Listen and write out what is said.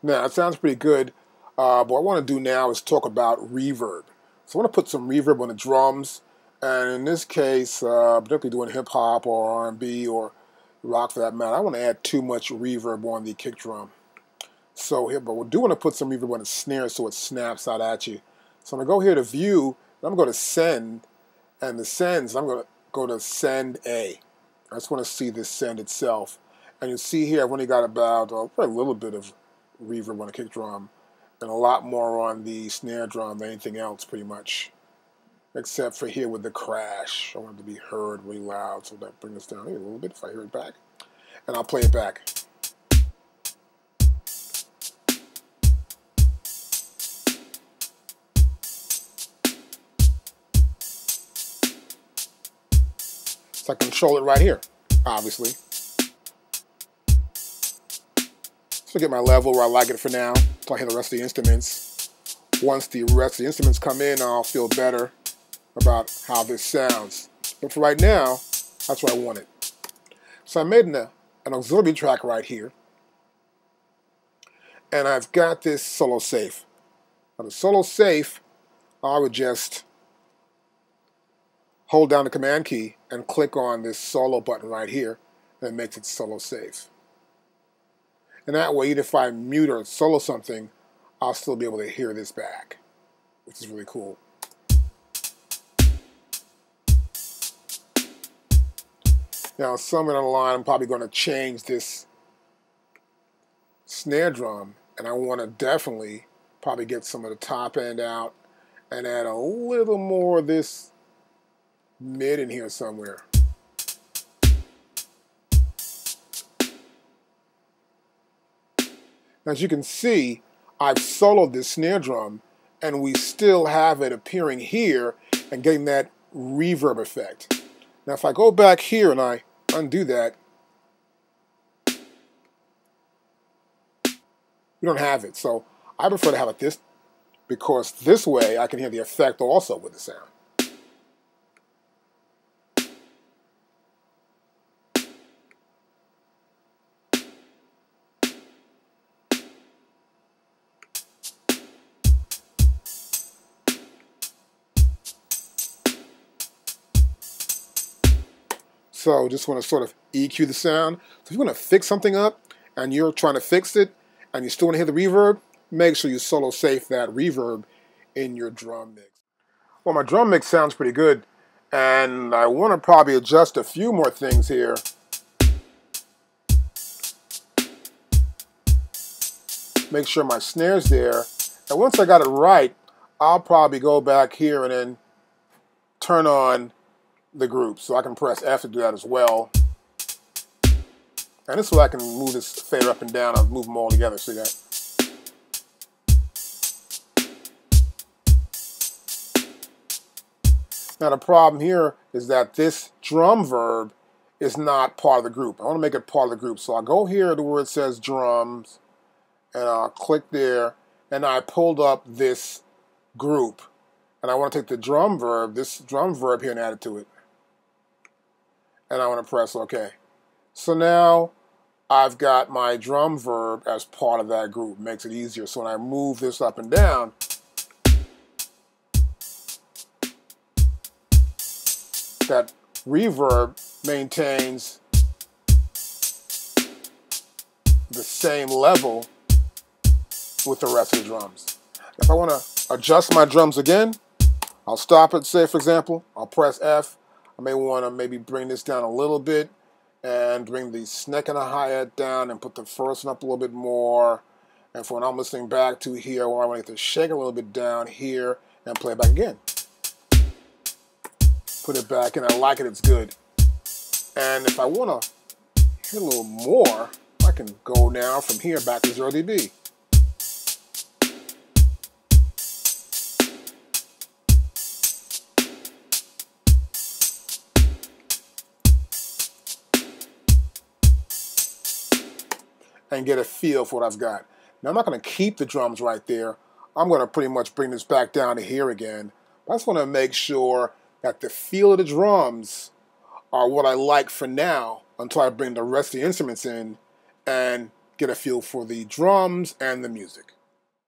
Now, it sounds pretty good, but what I want to do now is talk about reverb. So I want to put some reverb on the drums, and in this case, particularly doing hip-hop or R&B or rock for that matter, I want to add too much reverb on the kick drum. So here, but we do want to put some reverb on the snare so it snaps out at you. So I'm going to go here to View, and I'm going to Send, and the Sends, I'm going to go to Send A. I just want to see this send itself. And you see here, I've only got about a little bit of reverb on the kick drum and a lot more on the snare drum than anything else, pretty much. Except for here with the crash. I want it to be heard really loud, so that brings us down here a little bit if I hear it back. And I'll play it back. So I control it right here, obviously. So get my level where I like it for now, so I hear the rest of the instruments. Once the rest of the instruments come in, I'll feel better about how this sounds. But for right now, that's what I wanted. So I made an auxiliary track right here. And I've got this solo safe. Now the solo safe, I would just hold down the command key and click on this solo button right here, and it makes it solo safe. And that way, even if I mute or solo something, I'll still be able to hear this back, which is really cool. Now, somewhere down the line, I'm probably going to change this snare drum, and I want to definitely probably get some of the top end out and add a little more of this mid in here somewhere. As you can see, I've soloed this snare drum, and we still have it appearing here and getting that reverb effect. Now if I go back here and I undo that, we don't have it. So I prefer to have it this, because this way I can hear the effect also with the sound. So just want to sort of EQ the sound. So if you want to fix something up and you're trying to fix it and you still want to hear the reverb, make sure you solo safe that reverb in your drum mix. Well, my drum mix sounds pretty good, and I want to probably adjust a few more things here. Make sure my snare's there. And once I got it right, I'll probably go back here and then turn on the group, so I can press F to do that as well. And this way I can move this fader up and down and move them all together. See that? Now the problem here is that this drum verb is not part of the group. I want to make it part of the group. So I'll go here to where it says drums, and I'll click there, and I pulled up this group. And I want to take the drum verb, this drum verb here, and add it to it. And I want to press OK. So now I've got my drum verb as part of that group. Makes it easier. So when I move this up and down, that reverb maintains the same level with the rest of the drums. If I want to adjust my drums again, I'll stop it, say for example, I'll press F. I may want to maybe bring this down a little bit and bring the neck and the hi-hat down and put the first one up a little bit more. And for when I'm listening back to here, where I want to shake it a little bit down here and play it back again. Put it back and I like it, it's good. And if I want to hear a little more, I can go now from here back to 0 dB. And get a feel for what I've got. Now I'm not going to keep the drums right there. I'm going to pretty much bring this back down to here again. I just want to make sure that the feel of the drums are what I like for now until I bring the rest of the instruments in and get a feel for the drums and the music.